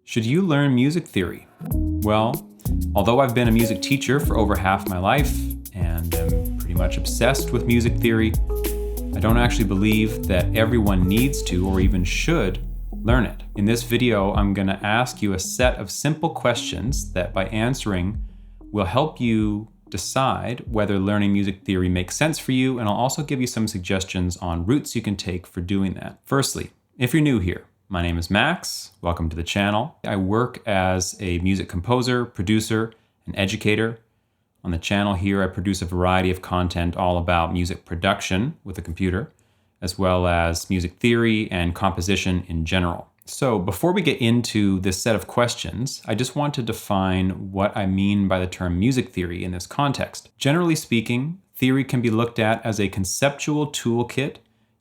Should you learn music theory? Well, although I've been a music teacher for over half my life and am pretty much obsessed with music theory, I don't actually believe that everyone needs to or even should learn it. In this video, I'm going to ask you a set of simple questions that by answering will help you decide whether learning music theory makes sense for you, and I'll also give you some suggestions on routes you can take for doing that. Firstly, if you're new here, my name is Max. Welcome to the channel. I work as a music composer, producer, and educator. On the channel here, I produce a variety of content all about music production with a computer, as well as music theory and composition in general. So before we get into this set of questions, I just want to define what I mean by the term music theory in this context. Generally speaking, theory can be looked at as a conceptual toolkit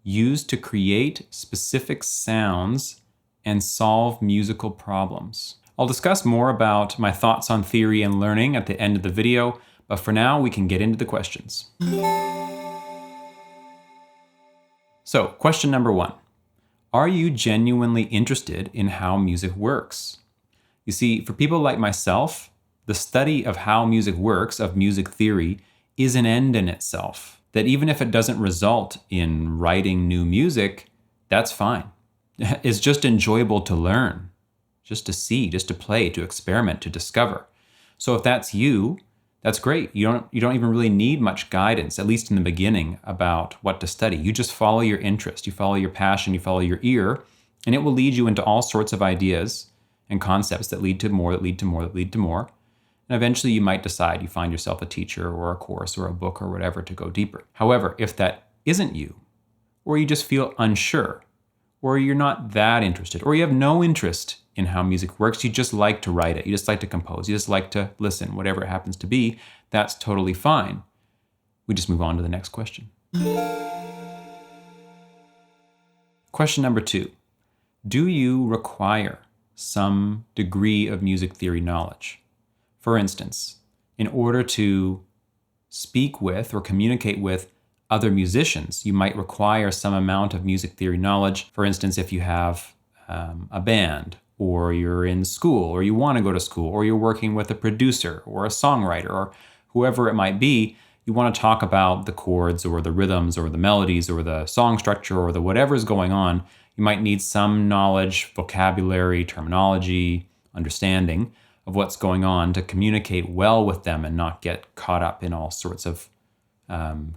used to create specific sounds and solve musical problems. I'll discuss more about my thoughts on theory and learning at the end of the video, but for now we can get into the questions. So, question number one. Are you genuinely interested in how music works? You see, for people like myself, the study of how music works, of music theory, is an end in itself. That even if it doesn't result in writing new music, that's fine. It's just enjoyable to learn, just to see, just to play, to experiment, to discover. So if that's you, that's great. You don't even really need much guidance, at least in the beginning, about what to study. You just follow your interest, you follow your passion, you follow your ear, and it will lead you into all sorts of ideas and concepts that lead to more, that lead to more, that lead to more. And eventually you might decide you find yourself a teacher or a course or a book or whatever to go deeper. However, if that isn't you, or you just feel unsure, or you're not that interested, or you have no interest in how music works, you just like to write it, you just like to compose, you just like to listen, whatever it happens to be, that's totally fine. We just move on to the next question. Question number two. Do you require some degree of music theory knowledge? For instance, in order to speak with or communicate with other musicians, you might require some amount of music theory knowledge. For instance, if you have a band, or you're in school, or you want to go to school, or you're working with a producer or a songwriter, or whoever it might be, you want to talk about the chords or the rhythms or the melodies or the song structure or the whatever's going on, you might need some knowledge, vocabulary, terminology, understanding of what's going on to communicate well with them and not get caught up in all sorts of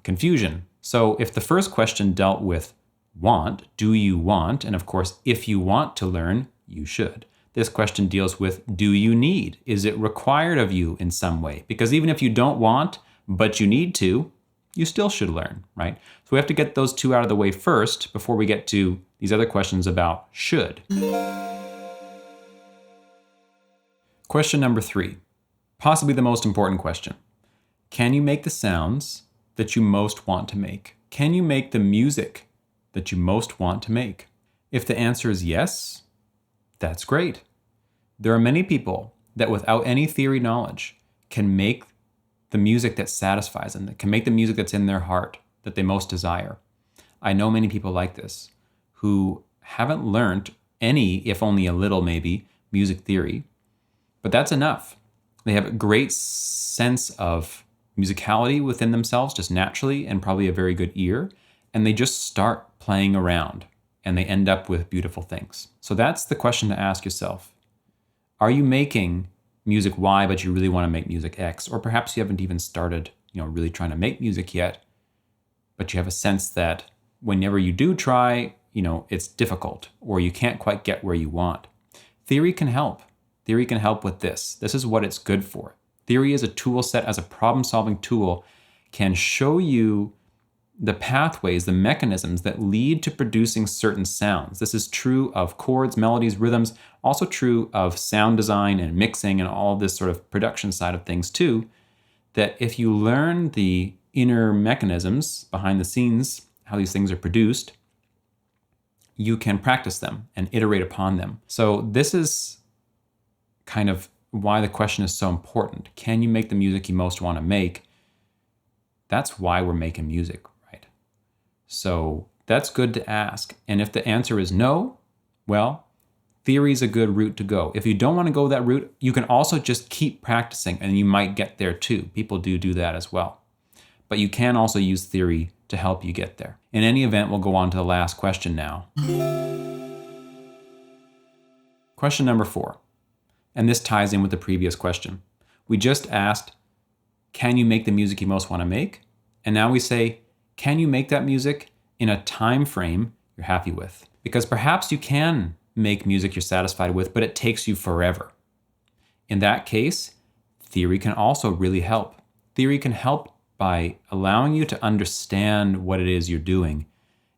confusion. So if the first question dealt with want, do you want? And of course, if you want to learn, you should. This question deals with, do you need? Is it required of you in some way? Because even if you don't want, but you need to, you still should learn, right? So we have to get those two out of the way first before we get to these other questions about should. Question number three, possibly the most important question. Can you make the sounds that you most want to make? Can you make the music that you most want to make? If the answer is yes, that's great. There are many people that without any theory knowledge can make the music that satisfies them, that can make the music that's in their heart, that they most desire. I know many people like this who haven't learned any, if only a little maybe, music theory, but that's enough. They have a great sense of musicality within themselves just naturally and probably a very good ear, and they just start playing around and they end up with beautiful things. So that's the question to ask yourself. Are you making music Y, but you really want to make music X? Or perhaps you haven't even started, really trying to make music yet, but you have a sense that whenever you do try, it's difficult or you can't quite get where you want. Theory can help. Theory can help with this. This is what it's good for. Theory as a tool set, as a problem-solving tool, can show you the pathways, the mechanisms that lead to producing certain sounds. This is true of chords, melodies, rhythms, also true of sound design and mixing and all this sort of production side of things too, that if you learn the inner mechanisms behind the scenes, how these things are produced, you can practice them and iterate upon them. So this is kind of why the question is so important. Can you make the music you most want to make? That's why we're making music, right? So that's good to ask. And if the answer is no, well, Theory is a good route to go. If you don't want to go that route, you can also just keep practicing and you might get there too. People do that as well. But you can also use theory to help you get there. In any event, we'll go on to the last question now. Question number 4. And this ties in with the previous question. We just asked, can you make the music you most want to make? And now we say, can you make that music in a time frame you're happy with? Because perhaps you can make music you're satisfied with, but it takes you forever. In that case, theory can also really help. Theory can help by allowing you to understand what it is you're doing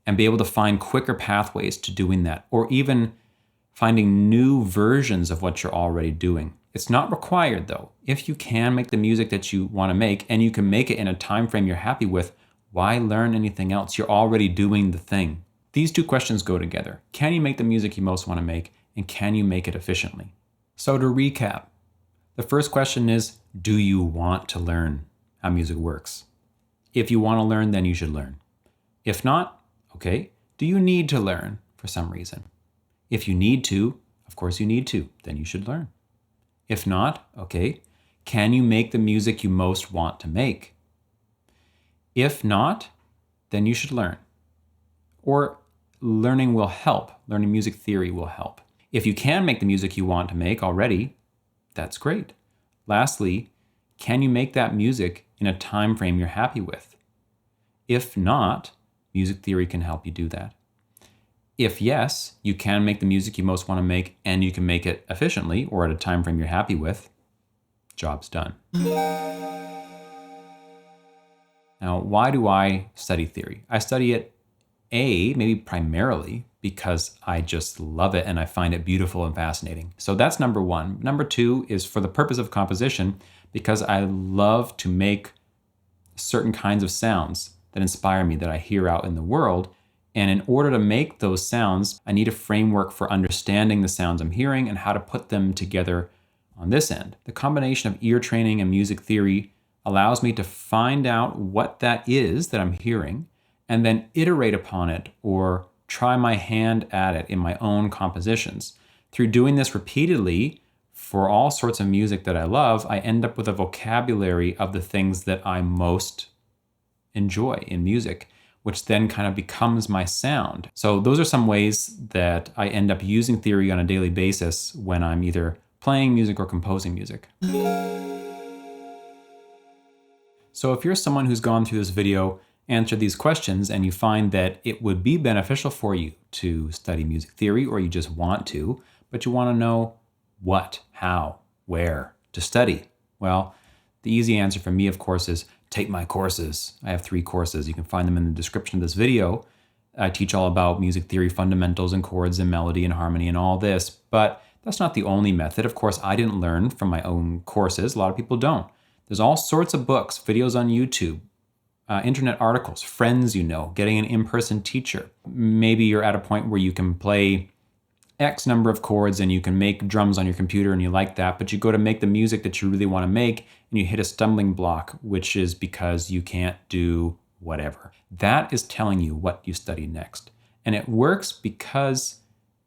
and be able to find quicker pathways to doing that, or even finding new versions of what you're already doing. It's not required though. If you can make the music that you want to make and you can make it in a time frame you're happy with, why learn anything else? You're already doing the thing. These two questions go together. Can you make the music you most want to make, and can you make it efficiently? So to recap, the first question is, do you want to learn how music works? If you want to learn, then you should learn. If not, okay, do you need to learn for some reason? If you need to, of course you need to, then you should learn. If not, okay, can you make the music you most want to make? If not, then you should learn. Or learning will help. Learning music theory will help. If you can make the music you want to make already, that's great. Lastly, can you make that music in a time frame you're happy with? If not, music theory can help you do that. If yes, you can make the music you most want to make and you can make it efficiently or at a time frame you're happy with, job's done. Now, why do I study theory? I study it maybe primarily because I just love it and I find it beautiful and fascinating. So that's number 1. Number 2 is for the purpose of composition, because I love to make certain kinds of sounds that inspire me, that I hear out in the world. And in order to make those sounds, I need a framework for understanding the sounds I'm hearing and how to put them together on this end. The combination of ear training and music theory allows me to find out what that is that I'm hearing and then iterate upon it or try my hand at it in my own compositions. Through doing this repeatedly for all sorts of music that I love, I end up with a vocabulary of the things that I most enjoy in music, which then kind of becomes my sound. So those are some ways that I end up using theory on a daily basis when I'm either playing music or composing music. So if you're someone who's gone through this video, answered these questions, and you find that it would be beneficial for you to study music theory, or you just want to, but you want to know what, how, where to study, well, the easy answer for me, of course, is take my courses. I have 3 courses. You can find them in the description of this video. I teach all about music theory fundamentals and chords and melody and harmony and all this, but that's not the only method. Of course, I didn't learn from my own courses. A lot of people don't. There's all sorts of books, videos on YouTube, internet articles, friends you know, getting an in-person teacher. Maybe you're at a point where you can play X number of chords and you can make drums on your computer and you like that, but you go to make the music that you really want to make and you hit a stumbling block, which is because you can't do whatever. That is telling you what you study next. And it works because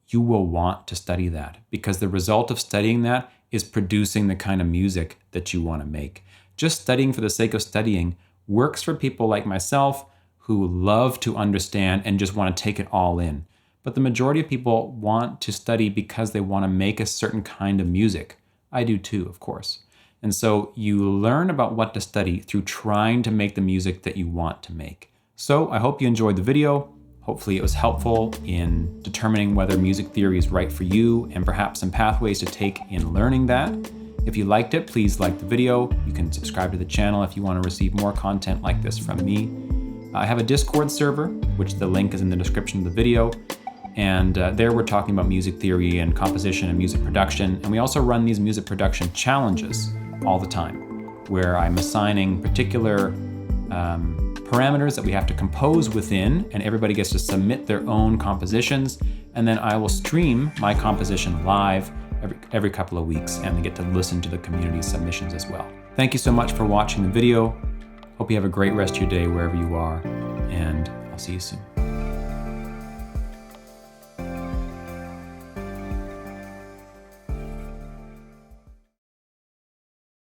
you will want to study that, because the result of studying that is producing the kind of music that you want to make. Just studying for the sake of studying works for people like myself who love to understand and just want to take it all in. But the majority of people want to study because they want to make a certain kind of music. I do too, of course. And so you learn about what to study through trying to make the music that you want to make. So I hope you enjoyed the video. Hopefully it was helpful in determining whether music theory is right for you and perhaps some pathways to take in learning that. If you liked it, please like the video. You can subscribe to the channel if you want to receive more content like this from me. I have a Discord server, which the link is in the description of the video. And there we're talking about music theory and composition and music production. And we also run these music production challenges all the time, where I'm assigning particular parameters that we have to compose within, and everybody gets to submit their own compositions. And then I will stream my composition live every couple of weeks, and they get to listen to the community submissions as well. Thank you so much for watching the video. Hope you have a great rest of your day wherever you are, and I'll see you soon.